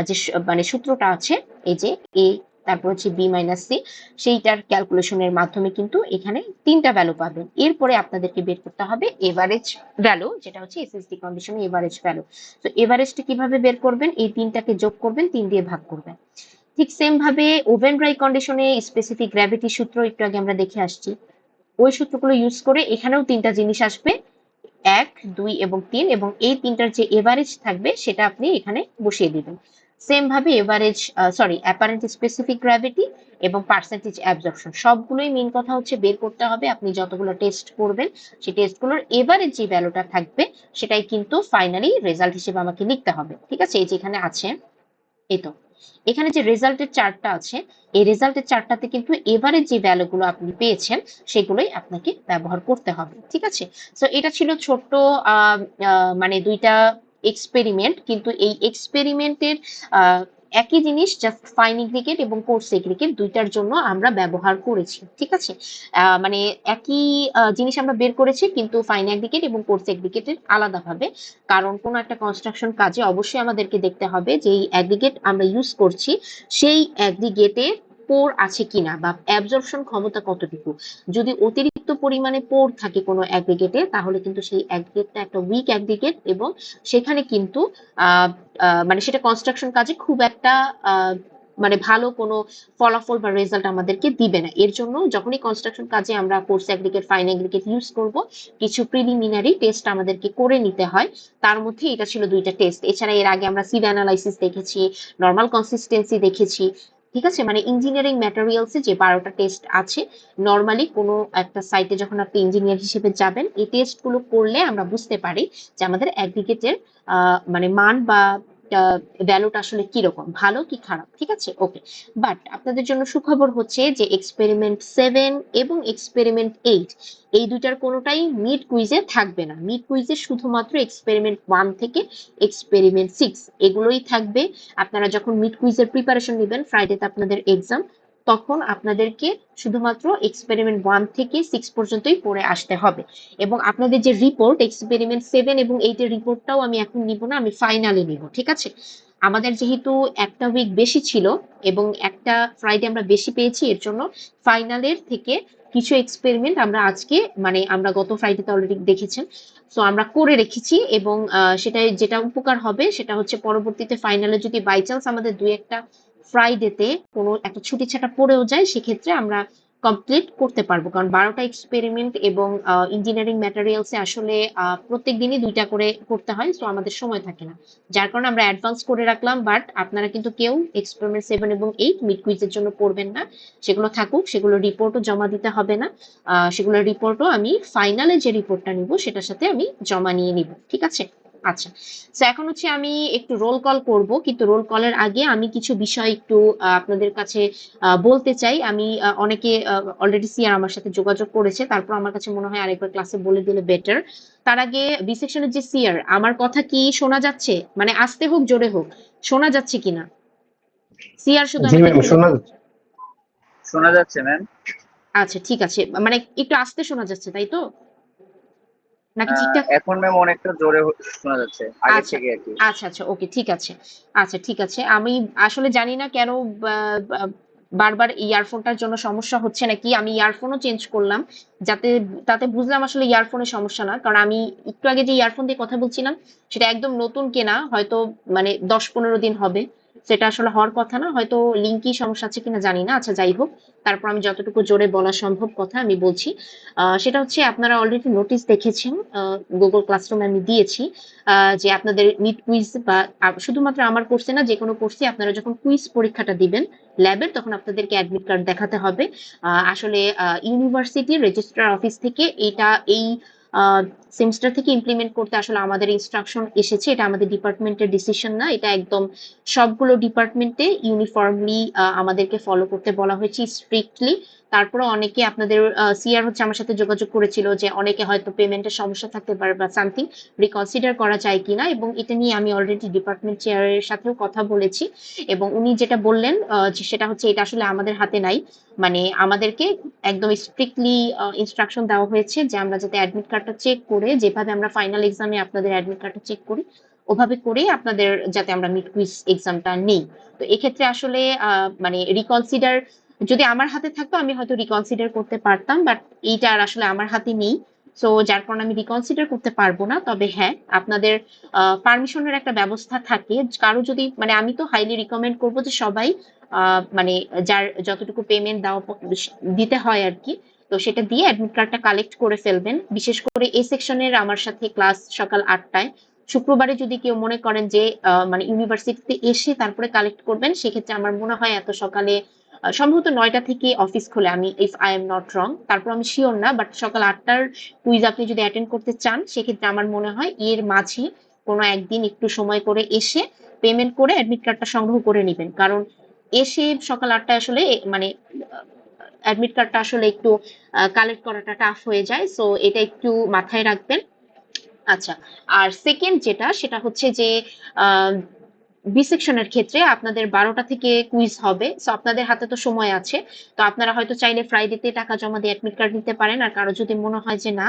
যে মানে সূত্রটা আছে, এই যে এ তারপর হচ্ছে বি মাইনাস সি, সেইটার ক্যালকুলেশনের মাধ্যমে কিন্তু এখানে তিনটা ভ্যালু পাবেন। এরপরে আপনাদেরকে বের করতে হবে এভারেজ ভ্যালু, যেটা হচ্ছে এসএসডি কন্ডিশনে এভারেজ ভ্যালু। তো এভারেজটা কিভাবে বের করবেন? এই তিনটাকে যোগ করবেন, 3 দিয়ে ভাগ করবেন। ঠিক সেম ভাবে ওভেন ড্রাই কন্ডিশনে স্পেসিফিক গ্র্যাভিটি সূত্র একটু আগে আমরা দেখে আসছি, ওই সূত্রগুলো ইউজ করে এখানেও তিনটা জিনিস আসবে, 1 2 এবং 3, এবং এই তিনটার যে এভারেজ থাকবে সেটা আপনি এখানে বসিয়ে দিবেন। সেম ভাবে এভারেজ অ্যাপারেন্ট স্পেসিফিক গ্র্যাভিটি এবং পার্সেন্টেজ অ্যাবজর্পশন, সবগুলোই মেইন কথা হচ্ছে বের করতে হবে। আপনি যতগুলো টেস্ট করবেন সেই টেস্টগুলোর এভারেজ যে ভ্যালুটা থাকবে সেটাই কিন্তু ফাইনালি রেজাল্ট হিসেবে আমাকে লিখতে হবে, ঠিক আছে। এই যে এখানে আছে, এই তো এখানে যে রেজাল্টের চার্টটা আছে, এই রেজাল্টের চার্টটাতে কিন্তু এভারেজ যে ভ্যালুগুলো আপনি পেয়েছেন সেগুলোই আপনাকে ব্যবহার করতে হবে, ঠিক আছে। সো এটা ছিল ছোট্ট মানে দুইটা এক্সপেরিমেন্ট, কিন্তু এই এক্সপেরিমেন্টের একই জিনিস জাস্ট ফাইন অ্যাগ্রিগেট এবং কোর্স অ্যাগ্রিগেট দুইটার জন্য আমরা ব্যবহার করেছি, ঠিক আছে। মানে একই জিনিস আমরা বের করেছি, কিন্তু ফাইন অ্যাগ্রিগেট এবং কোর্স অ্যাগ্রিগেটের আলাদাভাবে। কারণ কোনো একটা কনস্ট্রাকশন কাজে অবশ্যই আমাদেরকে দেখতে হবে যে এই অ্যাগ্রিগেট আমরা ইউজ করছি সেই অ্যাগ্রিগেটে পোর আছে কিনা বা অ্যাবজর্পশন ক্ষমতা কতটুকু। যদি অতিরিক্ত পরিমাণে পোর থাকে কোনো অ্যাগ্রিগেটে, তাহলে কিন্তু সেই অ্যাগ্রিগেটটা একটা উইক অ্যাগ্রিগেট এবং সেখানে কিন্তু মানে সেটা কনস্ট্রাকশন কাজে খুব একটা মানে ভালো কোনো ফলাফল বা রেজাল্ট আমাদেরকে দিবে না। এর জন্য যখনই কনস্ট্রাকশন কাজে আমরা course aggregate fine aggregate use করব, কিছু প্রিলিমিনারি টেস্ট আমাদেরকে করে নিতে হয়। তার মধ্যে এটা ছিল দুইটা টেস্ট। এছাড়া এর আগে আমরা সিড অ্যানালাইসিস দেখেছি, নর্মাল কনসিস্টেন্সি দেখেছি, ঠিক আছে। মানে ইঞ্জিনিয়ারিং ম্যাটেরিয়ালসে যে 12টা টেস্ট আছে, নর্মালি কোনো একটা সাইটে যখন আপনি ইঞ্জিনিয়ার হিসেবে যাবেন, এই টেস্টগুলো করলে আমরা বুঝতে পারি যে আমাদের অ্যাগ্রিগেটের মানে মান বা ভ্যালুটা আসলে কিরকম, ভালো কি খারাপ, ঠিক আছে? ওকে, বাট আপনাদের জন্য সুখবর হচ্ছে যে এক্সপেরিমেন্ট 7 এবং এক্সপেরিমেন্ট 8 এই দুইটার কোনোটাই মিড কুইজে থাকবে না। মিড কুইজে শুধুমাত্র এক্সপেরিমেন্ট 1 থেকে এক্সপেরিমেন্ট 6 এগুলোই থাকবে। আপনারা যখন মিড কুইজের প্রিপারেশন নেবেন, ফ্রাইডেতে আপনাদের এক্সাম, তখন আপনাদেরকে শুধুমাত্র এক্সপেরিমেন্ট 1 থেকে 6 পর্যন্তই পড়ে আসতে হবে। এবং আপনাদের যে রিপোর্ট এক্সপেরিমেন্ট 7 এবং 8 এর রিপোর্টটাও আমি এখন নিব না, আমি ফাইনালে নিব, ঠিক আছে? আমাদের যেহেতু একটা উইক বেশি ছিল এবং একটা ফ্রাইডে আমরা বেশি পেয়েছি, এর জন্য ফাইনালের থেকে কিছু এক্সপেরিমেন্ট আমরা আজকে, মানে আমরা গত ফ্রাইডেতে অলরেডি দেখেছেন, সো আমরা করে রেখেছি। এবং সেটাই যেটা উপকার হবে সেটা হচ্ছে পরবর্তীতে ফাইনালে যদি বাই চান্স আমাদের দুই একটা ফ্রাইডেতে কোনো একটা ছুটি ছাটা পড়েও যায়, সেক্ষেত্রে আমরা কমপ্লিট করতে পারবো। কারণ 12টা এক্সপেরিমেন্ট এবং ইঞ্জিনিয়ারিং ম্যাটেরিয়ালসে আসলে প্রত্যেক দিনই 2টা করে করতে হয়, সো আমাদের সময় থাকে না, যার কারণে আমরা অ্যাডভান্স করে রাখলাম। বাট আপনারা কিন্তু কেউ এক্সপেরিমেন্ট 7 এবং 8 মিড কুইজের জন্য পড়বেন না, সেগুলো থাকুক, সেগুলো রিপোর্টও জমা দিতে হবে না। সেগুলোর রিপোর্টও আমি ফাইনালে যে রিপোর্টটা নিব সেটার সাথে আমি জমা নিয়ে নিব, ঠিক আছে? আচ্ছা, তো এখন হচ্ছে আমি একটু রোল কল করব, কিন্তু রোল কলের আগে আমি কিছু বিষয় একটু আপনাদের কাছে বলতে চাই। আমি অনেকে অলরেডি সিআর আমার সাথে যোগাযোগ করেছে, তারপর আমার কাছে মনে হয় আরেকবার ক্লাসে বলে দিলে বেটার। তার আগে বি সেকশনের যে সিআর, আমার কথা কি শোনা যাচ্ছে? মানে আস্তে হোক জোরে হোক, শোনা যাচ্ছে কিনা? সিআর শুধু জি আমাকে ম্যাম, একটু শোনা যাচ্ছে। শোনা যাচ্ছে ম্যাম। আচ্ছা ঠিক আছে, মানে একটু আস্তে শোনা যাচ্ছে তাই তো, নাকি ঠিকঠাক? এখন ম্যাম অনেকটা জোরে শোনা যাচ্ছে আগের আচ্ছা থেকে আর কি। আচ্ছা আচ্ছা, ওকে ঠিক আছে। আচ্ছা ঠিক আছে, আমি আসলে জানি না কেন বারবার ইয়ারফোনটার জন্য সমস্যা হচ্ছে নাকি, আমি ইয়ারফোনও চেঞ্জ করলাম, যাতে তাতে বুঝলাম আসলে ইয়ারফোনের সমস্যা না। কারণ আমি একটু আগে যে ইয়ারফোন দিয়ে কথা বলছিলাম সেটা একদম নতুন কেনা, হয়তো মানে 10-15 দিন হবে, সেটা আসলে হওয়ার কথা না, হয়তো লিঙ্কই সমস্যা আছে কিনা জানি না। আচ্ছা যাই হোক, তারপর আমি যতটুকু জোরে বলা সম্ভব কথা আমি বলছি। সেটা হচ্ছে আপনারা অলরেডি নোটিশ দেখেছেন, গুগল ক্লাসরুমে আমি দিয়েছি যে আপনাদের মিড কুইজ বা শুধুমাত্র আমার কোর্সে না, যে কোনো কোর্সে আপনারা যখন কুইজ পরীক্ষাটা দিবেন ল্যাবের, তখন আপনাদেরকে অ্যাডমিট কার্ড দেখাতে হবে। আসলে ইউনিভার্সিটির রেজিস্ট্রার অফিস থেকে এই সেমিস্টার থেকে ইমপ্লিমেন্ট করতে আসলে আমাদের ইনস্ট্রাকশন এসেছে, এটা আমাদের ডিপার্টমেন্টের ডিসিশন না, এটা একদম সবগুলো ডিপার্টমেন্টে ইউনিফর্মলি আমাদেরকে ফলো করতে বলা হয়েছে স্ট্রিক্টলি। তারপরে অনেকে আপনাদের সিআর হচ্ছে আমার সাথে যোগাযোগ করেছিল যে অনেকে হয়তো পেমেন্টের সমস্যা থাকতে পারে বা সামথিং, রিকনসিডার করা যায় কিনা, এবং এটা নিয়ে আমি অলরেডি ডিপার্টমেন্ট চেয়ারের সাথেও কথা বলেছি। এবং উনি যেটা বললেন যে সেটা হচ্ছে এটা আসলে আমাদের হাতে নাই, মানে আমাদেরকে একদম স্ট্রিক্টলি ইনস্ট্রাকশন দেওয়া হয়েছে যে আমরা যাতে অ্যাডমিট কার্ডটা চেক করে, যেভাবে আমরা ফাইনাল এক্সামে আপনাদের অ্যাডমিট কার্ডটা চেক করি ওভাবে করেই আপনাদের যাতে আমরা মিড কুইজ এক্সামটা নেই। তো এক্ষেত্রে আসলে মানে রিকনসিডার যদি আমার হাতে থাকতো আমি হয়তো রিকনসিডার করতে পারতাম, বাট এইটা আর আসলে আমার হাতে নেই, সো যার কারণে আমি রিকনসিডার করতে পারবো না। তবে হ্যাঁ, আপনাদের পারমিশনের একটা ব্যবস্থা থাকে, কারো যদি, মানে আমি তো হাইলি রিকমেন্ড করবো যে সবাই মানে যার যতটুকু পেমেন্ট দিতে হয় আর কি, তো সেটা দিয়ে অ্যাডমিট কার্ডটা কালেক্ট করে ফেলবেন। বিশেষ করে এ সেকশনের আমার সাথে ক্লাস সকাল 8টায়, শুক্রবারে যদি কেউ মনে করেন যে মানে ইউনিভার্সিটিতে এসে তারপরে কালেক্ট করবেন, সেক্ষেত্রে আমার মনে হয় এত সকালে সম্ভবত 9টা থেকে অফিস খোলে, আমি if I am not wrong, তারপর আমি শিওর না, বাট সকাল 8টার কুইজ আপনি যদি অ্যাটেন্ড করতে চান সেক্ষেত্রে আমার মনে হয় এর মাঝে কোনো একদিন একটু সময় করে এসে পেমেন্ট করে অ্যাডমিট কার্ডটা সংগ্রহ করে নেবেন। কারণ এসে সকাল 8টায় আসলে মানে অ্যাডমিট কার্ডটা আসলে একটু কালেক্ট করাটা টাফ হয়ে যায়, সো এটা একটু মাথায় রাখবেন। আচ্ছা, আর সেকেন্ড যেটা সেটা হচ্ছে যে বি সেকশনের ক্ষেত্রে আপনাদের 12টা থেকে কুইজ হবে, সো আপনাদের হাতে তো সময় আছে, তো আপনারা হয়তো চাইলে ফ্রাইডেতে টাকা জমা দিয়ে অ্যাডমিট কার্ড নিতে পারেন, আর কারো যদি মনে হয় যে না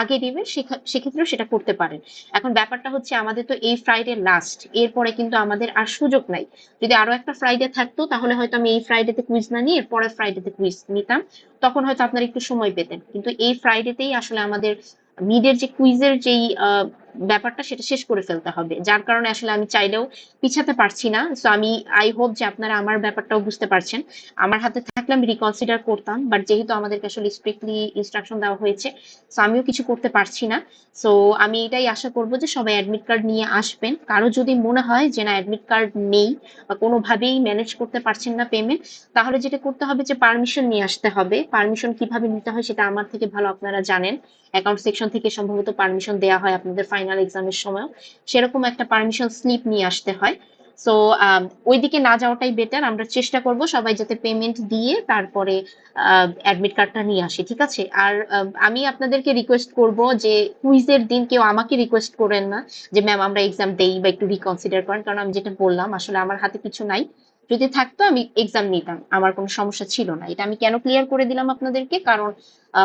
আগে দিবেন সেক্ষেত্রেও সেটা করতে পারেন। এখন ব্যাপারটা হচ্ছে আমাদের তো এই ফ্রাইডে লাস্ট, এরপরে কিন্তু আমাদের আর সুযোগ নাই। যদি আরো একটা ফ্রাইডে থাকতো তাহলে হয়তো আমি এই ফ্রাইডেতে কুইজ না নিয়ে পরের ফ্রাইডেতে কুইজ নিতাম, তখন হয়তো আপনারা একটু সময় পেতেন। কিন্তু এই ফ্রাইডেতেই আসলে আমাদের মিডের যে কুইজের যেই ব্যাপারটা সেটা শেষ করে ফেলতে হবে, যার কারণে আসলে আমি চাইলেও পিছাতে পারছি না। সো আমি আই হোপ যে আপনারা আমার ব্যাপারটাও বুঝতে পারছেন। আমার হাতে থাকলে আমি রিকনসিডার করতাম, বাট যেহেতু আমাদেরকে আসলে স্ট্রিক্টলি ইনস্ট্রাকশন দেওয়া হয়েছে, সো আমিও কিছু করতে পারছি না। সো আমি এটাই আশা করবো যে সবাই অ্যাডমিট কার্ড নিয়ে আসবেন। কারো যদি মনে হয় যে না অ্যাডমিট কার্ড নেই বা কোনোভাবেই ম্যানেজ করতে পারছেন না পেমেন্ট, তাহলে যেটা করতে হবে যে পারমিশন নিয়ে আসতে হবে। পারমিশন কিভাবে নিতে হয় সেটা আমার থেকে ভালো আপনারা জানেন, অ্যাকাউন্ট সেকশন থেকে সম্ভবত পারমিশন দেওয়া হয় আপনাদের ফাইনাল ফাইনাল এক্সামের সময় সেরকম একটা পারমিশন স্লিপ নিয়ে আসতে হয়। সো ওইদিকে না যাওয়াটাই বেটার। আমরা চেষ্টা করব সবাই যাতে পেমেন্ট দিয়ে তারপরে অ্যাডমিট কার্ডটা নিয়ে আসি, ঠিক আছে? আর আমি আপনাদেরকে রিকোয়েস্ট করব যে কুইজের দিন কেউ আমাকে রিকোয়েস্ট করেন না যে ম্যাম আমরা এক্সাম দেই বা একটু রিকনসিডার করেন, কারণ আমি যেটা বললাম আসলে আমার হাতে কিছু নাই। যদি থাকতো আমি এক্সাম নিতাম, আমার কোনো সমস্যা ছিল না। এটা আমি কেন ক্লিয়ার করে দিলাম আপনাদেরকে, কারণ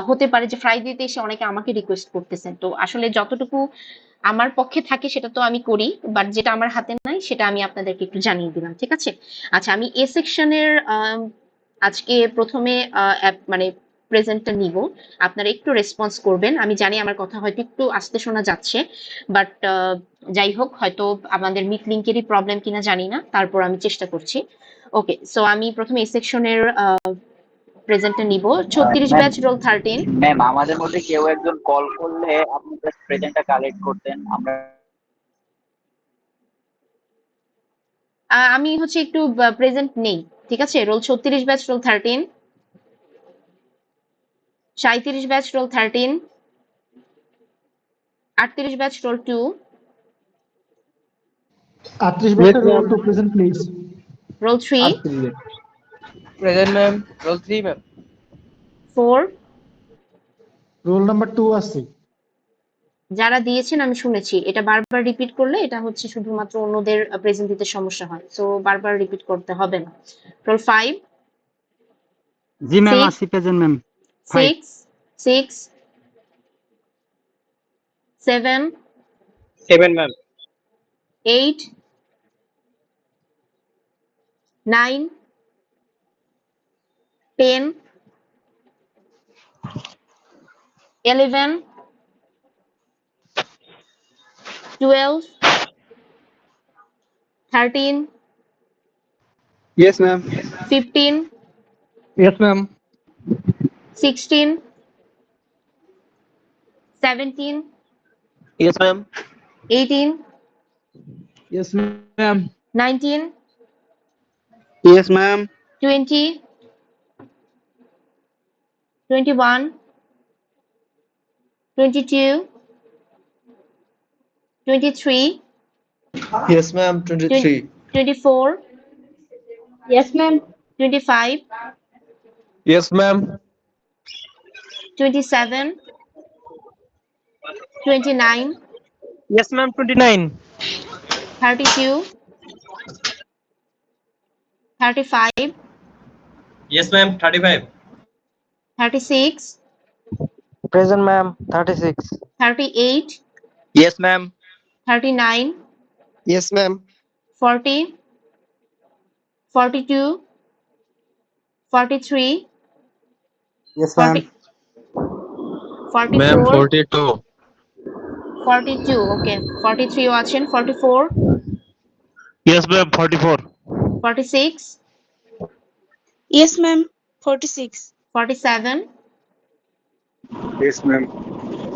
হতে পারে যে ফ্রাইডেতে এসে অনেকে আমাকে রিকোয়েস্ট করতেছেন। তো আসলে যতটুকু আমার পক্ষে থাকে সেটা তো আমি করি, বাট যেটা আমার হাতে নাই সেটা আমি আপনাদেরকে একটু জানিয়ে দিলাম, ঠিক আছে? আচ্ছা, আমি এ সেকশনের আজকে প্রথমে মানে প্রেজেন্টটা নিব। আপনারা একটু রেসপন্স করবেন। আমি জানি আমার কথা হয়তো একটু আস্তে শোনা যাচ্ছে, বাট যাই হোক, হয়তো আমাদের মিট লিঙ্কেরই প্রবলেম কিনা জানি না, তারপর আমি চেষ্টা করছি। ওকে, সো আমি প্রথমে এ সেকশনের প্রেজেন্টটা নিব। 36 ম্যাম ব্যাচ রোল 13। ম্যাম আমাদের মধ্যে কেউ একজন কল করলে আপনি জাস্ট প্রেজেন্টটা কালেক্ট করতেন আমরা। আমি হচ্ছে একটু প্রেজেন্ট নেই, ঠিক আছে? Roll 36 batch roll 13, 37 batch roll 13, 38 batch roll 2, 38 beta roll to present, please. Roll 3, present ma'am. Roll 3 ma'am. 4। Roll number 2 আছে। যারা দিয়েছেন আমি শুনেছি, এটা বারবার রিপিট করলে এটা হচ্ছে শুধুমাত্র অন্যদের প্রেজেন্ট দিতে সমস্যা হয়, সো বারবার রিপিট করতে হবে না। রোল 5, জি ম্যাম, 6, আসি present ma'am. 6, 6, 7, 7 ma'am. 8, 9, 10, 11, 12, 13, yes ma'am. 15, yes ma'am. 16, 17, yes ma'am. 18, yes ma'am. 19, yes ma'am. 20, 21, 22, 23, Yes, ma'am. 23. 24, Yes, ma'am. 25, yes ma'am. 27, 29, yes ma'am. 29। 32, 35, yes ma'am. 35। 36, present ma'am. 36। 38, yes ma'am. 39, yes ma'am. 40, 42, 43, yes 40, ma'am 44, 42। 42, ওকে, 43 ও আছেন, 44, yes ma'am. 44। 46, Yes, ma'am. 46. 47, Yes, ma'am.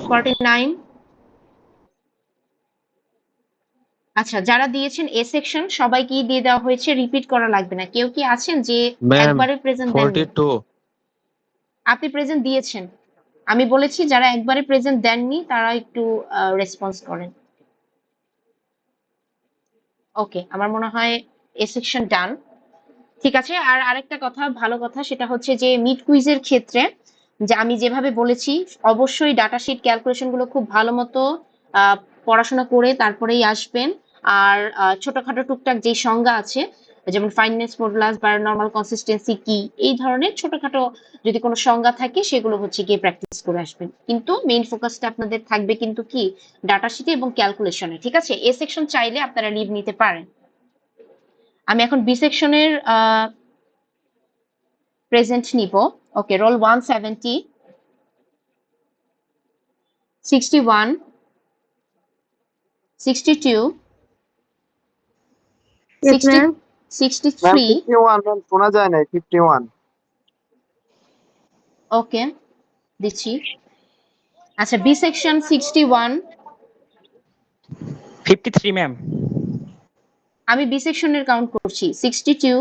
49। আচ্ছা, যারা দিয়েছেন এ section সবাইকেই দিয়ে দেওয়া হয়েছে, repeat করা লাগবে না। কেউ কি আছেন যে ম্যাম একবারে প্রেজেন্ট দেননি? 42। আপনি প্রেজেন্ট দিয়েছেন, আমি বলেছি যারা একবারে প্রেজেন্ট দেননি তারা একটু রেসপন্স করেন। ওকে, আমার মনে হয় এ সেকশন ডান, ঠিক আছে। আর আরেকটা কথা, ভালো কথা, সেটা হচ্ছে যে মিড কুইজের ক্ষেত্রে যে আমি যেভাবে বলেছি অবশ্যই ডাটা শিট ক্যালকুলেশন গুলো খুব ভালো মতো পড়াশোনা করে তারপরেই আসবেন। আর ছোটখাটো টুকটাক যে সংজ্ঞা আছে, যেমন ফাইননেস, মডুলাস বা নর্মাল কনসিস্টেন্সি কি, এই ধরনের ছোটখাটো যদি কোনো সংজ্ঞা থাকে সেগুলো হচ্ছে গিয়ে প্র্যাকটিস করে আসবেন। কিন্তু মেইন ফোকাসটা আপনাদের থাকবে কিন্তু কি ডাটা শিটে এবং ক্যালকুলেশনে, ঠিক আছে? এ সেকশন চাইলে আপনারা লিভ নিতে পারেন। আমি এখন বি সেকশনের প্রেজেন্ট নিব। ওকে, রোল 170, 61, 62, Yes, 60, ma'am. 63। 51 ম্যাম, শোনা যায় না। 51। ওকে, দিচ্ছি। আচ্ছা, বি সেকশন 61। 53 ম্যাম। আমি বি সেকশনের কাউন্ট করছি। 62,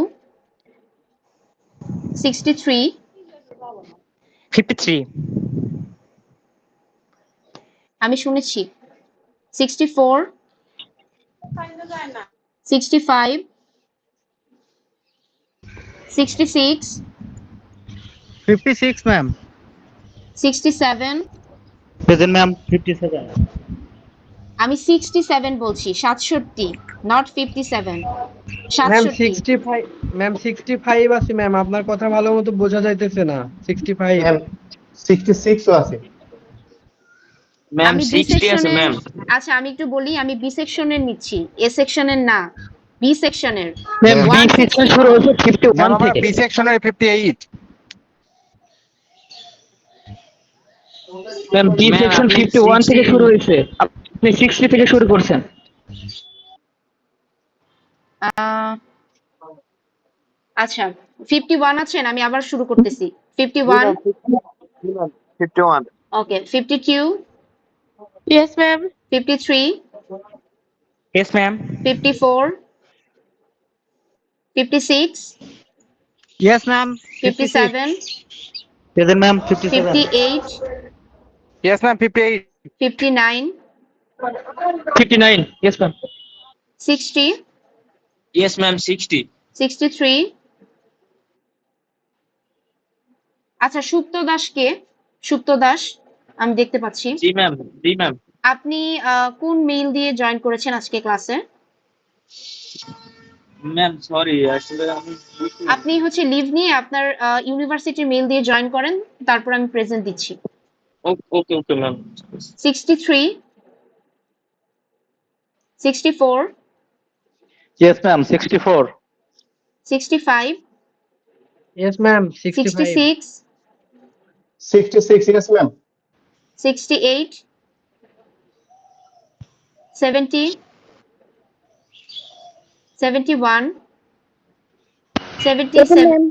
63, 53। আমি শুনেছি। 64, 65, 66, 56 ma'am. 67, প্রেজেন্ট ম্যাম 57 আমি 67 বলছি, 67, নট 57, ম্যাম 67। 65 ম্যাম 65 আছে ম্যাম, আপনার কথা ভালো মতো বোঝা যাইতেছে না। 65 ম্যাম 66 ও আছে। ম্যাম আমি বি 60 আছে সেকশনের, ম্যাম। আচ্ছা আমি একটু বলি, আমি বি সেকশনের নিচ্ছি, এ সেকশনের না, বি সেকশনের। ম্যাম বি 160 সেকশন শুরু হয়েছে 51 থেকে। বি সেকশনের 58 ম্যাম বি ম্যাম সেকশন আপনি 51 থেকে শুরু হয়েছে, আপনি 60 থেকে শুরু করছেন। আচ্ছা 51 আছেন, আমি আবার শুরু করতেছি। 51, 51 ওকে 52, Yes, ma'am. 53, yes ma'am 54, 56, yes ma'am 57, present ma'am 57 58, yes ma'am 58 59, 59 yes ma'am 60, yes ma'am 60। 63। আচ্ছা সুপ্ত দাস কে? সুপ্ত দাস আমি দেখতে পাচ্ছি। জি ম্যাম, জি ম্যাম। আপনি কোন মেইল দিয়ে জয়েন করেছেন আজকে ক্লাসে? ম্যাম সরি, আসলে আমি আপনি হচ্ছে লিভ নিয়ে আপনার ইউনিভার্সিটির মেইল দিয়ে জয়েন করেন, তারপর আমি প্রেজেন্ট দিচ্ছি। ওকে okay ma'am. 63, 64, yes ma'am 64 65, yes ma'am 65 66, 66 yes ma'am 68, 70, 71, 77,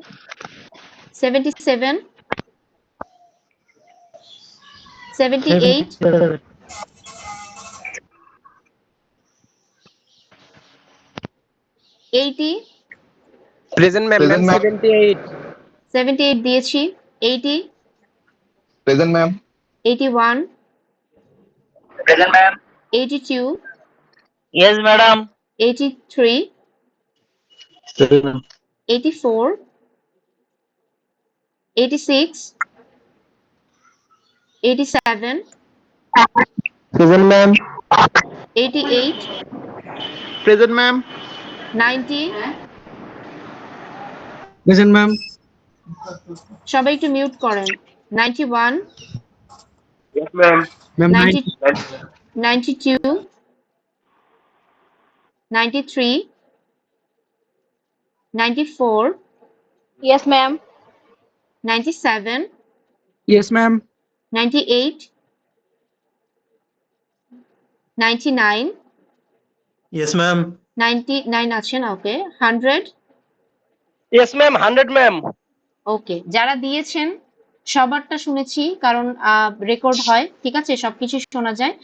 77, 78, 80, present ma'am, ma'am 78। 78 দিয়েছি, 80, present ma'am 81, present ma'am 82, yes madam 83, 84, 86, 87, present ma'am 88, present ma'am 90, present ma'am সবাই একটু মিউট করেন, 91, yes ma'am 90, 92, 93, 94, Yes, ma'am. 97, yes ma'am 98, 99, yes ma'am 99 আছেন, ওকে 100, yes ma'am 100 ma'am. ওকে যারা দিয়েছেন সবারটা শুনেছি, কারণ record হয়, ঠিক আছে, সবকিছু শোনা যায়।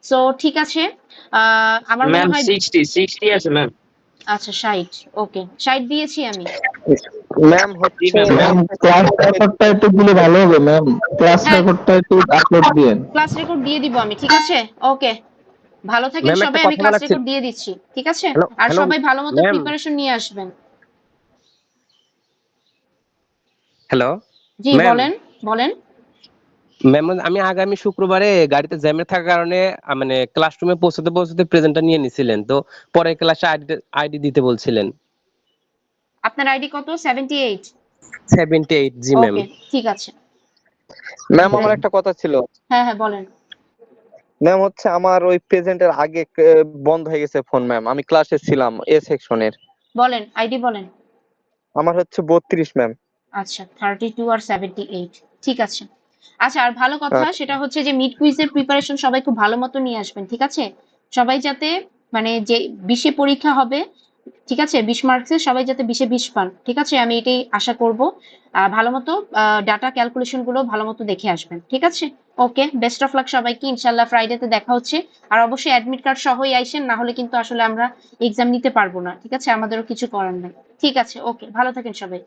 সো ঠিক আছে, আমার মনে ম্যাম হয় 60 আছে ম্যাম। আচ্ছা 60, ওকে 60 দিয়েছি আমি। ম্যাম হচ্ছে ম্যাম ক্লাস রেকর্ডটা একটু দিলে ভালো হবে ম্যাম, ক্লাস হ্যাঁ। রেকর্ডটা একটু আপলোড দিয়েন। ক্লাস রেকর্ড দিয়ে দিব আমি, ঠিক আছে, ওকে ভালো থাকেন ম্যাম, একটা সবাই, আমি কথা ক্লাস বলার ছিল। রেকর্ড দিয়ে দিচ্ছি, ঠিক আছে, হ্যালো, আর হ্যালো, সবাই ভালো মতো ম্যাম। প্রিপারেশন নিয়ে আসবেন। হ্যালো জি ম্যাম। বলেন বলেন। ম্যাম আমি আগামী শুক্রবারে গাড়িতে জ্যামে থাকার কারণে মানে ক্লাসরুমে পৌঁছাতে পৌঁছাতে প্রেজেন্টটা নিয়ে নিছিলেন, তো পরের ক্লাসে আইডি দিতে বলছিলেন। আপনার আইডি কত? 78, 78 জি ম্যাম। ওকে ঠিক আছে। ম্যাম আমার একটা কথা ছিল। হ্যাঁ হ্যাঁ বলেন। ম্যাম হচ্ছে আমার ওই প্রেজেন্টের আগে বন্ধ হয়ে গেছে ফোন ম্যাম, আমি ক্লাসে ছিলাম এ সেকশনের। বলেন আইডি বলেন। আমার হচ্ছে 32 ম্যাম। আচ্ছা 32 আর 78, ঠিক আছে। আচ্ছা আর ভালো কথা সেটা হচ্ছে যে মিড কুইজের প্রিপারেশন সবাই খুব ভালো মতো নিয়ে আসবেন, ঠিক আছে, সবাই যাতে মানে যে 20 পরীক্ষা হবে, ঠিক আছে, 20 মার্কসের সবাই যাতে 20-এ 20 পান, ঠিক আছে, আমি এটাই আশা করব। ভালো মতো ডাটা ক্যালকুলেশন গুলো ভালো মতো দেখে আসবেন, ঠিক আছে, ওকে বেস্ট অফ লাক সবাইকে, ইনশাল্লাহ ফ্রাইডেতে দেখা হচ্ছে। আর অবশ্যই অ্যাডমিট কার্ড সহই আইসেন, না হলে কিন্তু আসলে আমরা এক্সাম নিতে পারবো না, ঠিক আছে, আমাদেরও কিছু করার নাই, ঠিক আছে, ওকে ভালো থাকেন সবাই।